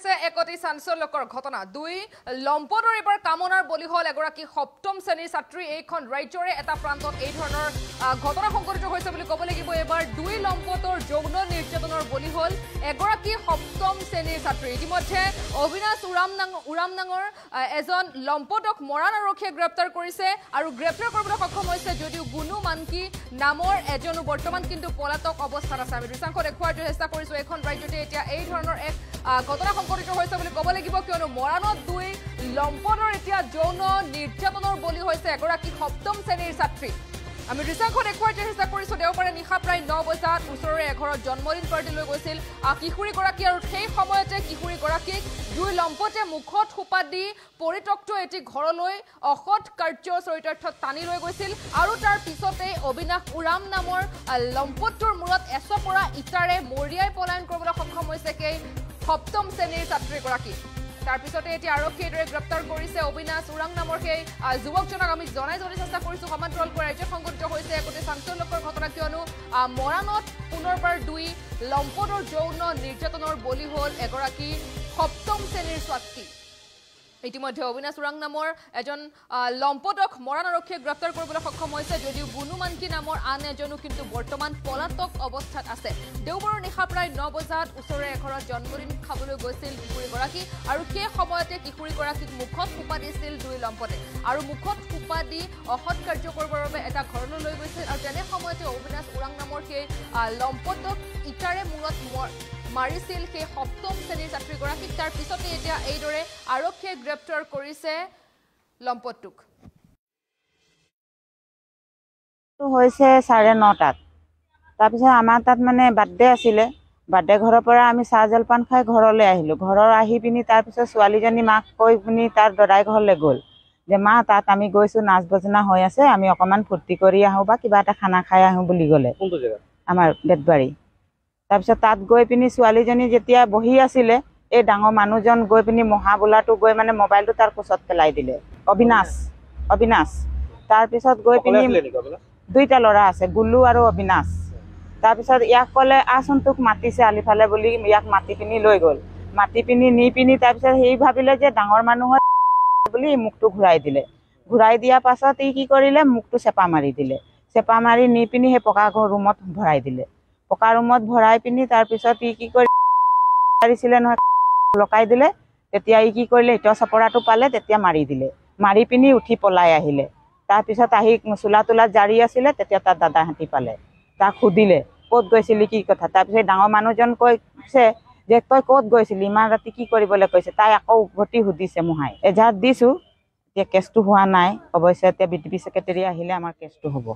একতি চাঞ্চল্যকৰ ঘটনা দুই লম্পটৰ এবাৰ কামনাৰ বলি হল এগৰাকী সপ্তম শ্ৰেণীৰ ছাত্ৰী এইখন ৰাজ্যৰে এটা প্ৰান্তত এই ধৰণৰ ঘটনা সংঘটিত হৈছে বুলি ক'ব লাগিব এবাৰ দুই লম্পটৰ যৌন নিৰ্যাতনৰ বলি হল এগৰাকী সপ্তম শ্ৰেণীৰ ছাত্ৰী ইতিমধ্যে অবিনাশ উৰাম নাঙৰ এজন লম্পটক মৰাণ আৰক্ষীয়ে গ্ৰেপ্তাৰ কৰিছে আৰু গ্ৰেপ্তাৰ কৰিবলৈ সক্ষম হৈছে যদিও গুনু মানকি নামৰ এজনো বৰ্তমান কিন্তু পলাতক অৱস্থাত আছে আমি দৃশ্যাংশ দেখুৱাৰ চেষ্টা কৰিছো এখন ৰাজ্যতে এতিয়া এই ধৰণৰ এক ঘটনা সংঘটিত হৈছে বুলি ক'ব লাগিব কিয়নো মৰাণত দুই লম্পটৰ এতিয়া যৌন নিৰ্যাতনৰ বলি হৈছে এগৰাকী সপ্তম শ্ৰেণীৰ ছাত্ৰী আমি দৃশ্যাংশ দেখুৱাৰ চেষ্টা কৰিছো দেওবাৰে নিশা প্ৰায় 9 বজাত ওচৰৰে এঘৰত জন্মদিন পাৰ্টি লৈ গৈছিল কিশোৰীগৰাকী আৰু সেই সময়তে কিশোৰীগৰাকীক দুই লম্পটে মুখত সোপা দি পৰিত্যক্ত এটি ঘৰলৈ অসৎ কাৰ্যৰ চৰিতাৰ্থত টানি লৈ গৈছিল আৰু তাৰ পিছতে অবিনাশ উৰাম নামৰ লম্পটটোৰ মূৰত এচপৰা ইটাৰে মৰিয়াই পলায়ন কৰিবলৈ সক্ষম হৈছে কে সপ্তম শ্ৰেণীৰ ছাত্ৰীগৰাকী তাৰ পিছতে এতিয়া আৰক্ষীয়ে দৰে গ্ৰেপ্তাৰ কৰিছে অবিনাশ উৰাম নামৰ সেই যুৱকজনক আমি জনাই চেষ্টা কৰিছো সমান্তৰালকৈ ৰাজ্য সংঘটিত হৈছে একোটি চাঞ্চল্যকৰ ঘটনা কিয়নো মৰাণত পুনৰবাৰ দুই লম্পটৰ যৌন নিৰ্যাতনৰ বলি হল এগৰাকী সপ্তম শ্ৰেণীৰ ছাত্ৰী ইতিমধ্যে অবিনাশ উৰাং নামৰ এজন লম্পটক মৰাণ আৰক্ষীয়ে গ্ৰেপ্তাৰ কৰিবলৈ সক্ষম হৈছে যদিও গুনু মানকি নামৰ আন এজনো কিন্তু বৰ্তমান পলাতক অৱস্থাত আছে দেওবাৰৰ নিশা প্ৰায় 9 বজাত ওচৰৰে এঘৰত জন্মদিন খাবলৈ গৈছিল কিশোৰীগৰাকী আৰু সেই সময়তে কিশোৰীগৰাকীক মুখত সোপা দিছিল দুই লম্পটে আৰু মুখত সোপা দি অসৎ কাৰ্য কৰিবৰ বাবে এটা ঘৰলৈ লৈ গৈছিল আৰু তেনে সময়তে অবিনাশ উৰাং নামৰ সেই লম্পটক ইটাৰে মূৰত মাৰিছিল সেই সপ্তম শ্ৰেণীৰ ছাত্ৰীগৰাকীক তাৰ পিছতে এতিয়া এইদৰে আৰক্ষীয়ে গ্ৰেপ্তাৰ কৰিছে লম্পটটোক হৈছে 9:30 তাৰপিছত আমাৰ তাত মানে বাৰ্থডে আছিলে বাৰ্থডে ঘৰৰ পৰা আমি চাহ জলপান খাই ঘৰলৈ আহিলো ঘৰৰ আহি পিনি তাৰপিছত ছোৱালীজনী মাক কৈ পিনি তাৰ দদাই ঘৰলৈ গ'ল যে মা তাত আমি গৈছো নাচ বজনা হৈ আছে আমি অকমান ফূৰ্তি কৰি আহো বা কিবা এটা খানা খাই আহো বুলি গ'লে কোনটো জেগা আমাৰ বেতবাৰী তাৰপিছত তাত গৈ পিনি ছোৱালীজনী যেতিয়া বহি আছিলে এই ডাঙৰ মানুহজন গৈ পিনি মহাবোলাটো গৈ মানে মোবাইলটো তাৰ কোচত পেলাই দিলে অবিনাশ তাৰপিছত গৈ পিনি দুইটা ল'ৰা আছে গুল্লু আৰু অবিনাশ তাৰপিছত ইয়াক ক'লে আচোন তোক মাতিছে আলিফালে বুলি ইয়াক মাতি পিনি লৈ গ'ল মাতি পিনি নি পিনি তাৰপিছত সেই ভাবিলে যে ডাঙৰ মানুহ বুলি মুখটো ঘূৰাই দিলে ঘূৰাই দিয়াৰ পাছত ই কি কৰিলে মুখটো চেপা মাৰি দিলে চেপা মাৰি নি পিনি সেই পকা ঘৰ ৰুমত ভৰাই দিলে পকা ৰুমত ভৰাই পিনি তাৰপিছত ই কি কৰিছিলে নহয় লকাই দিলে তেতিয়া ই কি কৰিলে ইটা চপৰাটো পালে তেতিয়া মাৰি দিলে মাৰি পিনি উঠি পলাই আহিলে তাৰপিছত আহি চোলা তোলাত জাৰি আছিলে তেতিয়া তাৰ দাদাহঁতি পালে তাক সুধিলে ক'ত গৈছিলি কি কথা তাৰপিছত ডাঙৰ মানুহজন কৈছে যে তই ক'ত গৈছিলি ইমান ৰাতি কি কৰিবলৈ কৈছে তাই আকৌ উভতি সুধিছে মোহাই এজাহাত দিছোঁ এতিয়া কেছটো হোৱা নাই অৱশ্যে এতিয়া বিডিপি ছেক্ৰেটাৰী আহিলে আমাৰ কেছটো হ'ব